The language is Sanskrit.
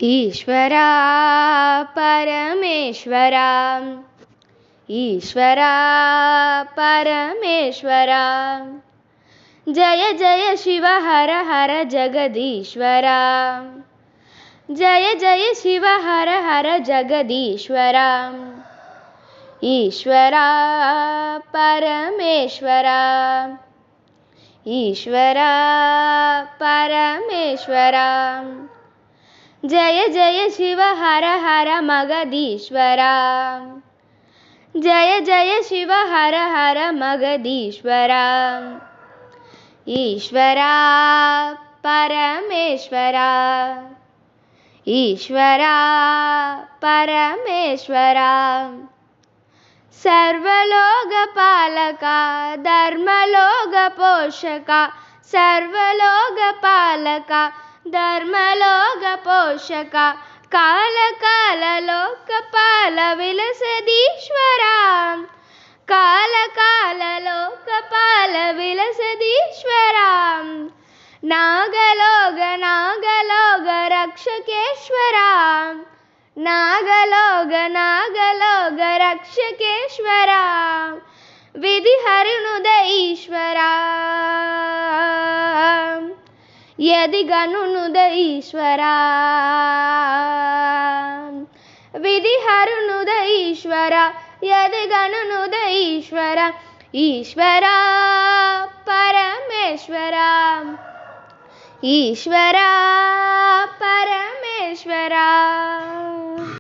ईश्वरा परमेश्वरा ईश्वरा परमेश्वरा जय जय शिव हर हर जगदीश्वरा जय जय शिव हर हर जगदीश्वरा ईश्वरा परमेश्वरा ईश्वरा परमेश्वरा जय जय शिव हर हर मगधीश्वरा जय जय शिव हर हर मगधीश्वरा ईश्वरा परमेश्वरा ईश्वरा परमेश्वरा सर्वलोकपालका धर्मलोकपोषका सर्वलोकपालका धर्मलोकपोषका काल काल लोकपाल विलसदीश्वरा काल काल लोकपाल विलसदीश्वरा नागलोक नागलोक रक्षकेश्वरा नागलोक नागलोक रक्षकेश्वरा विधिहरुनुद ईश्वरा यदि गनुनुद ईश्वरा विधिहरुनुद ईश्वरा यदि गनुनुद ईश्वरा ईश्वरा परमेश्वरा ईश्वरा परमेश्वरा।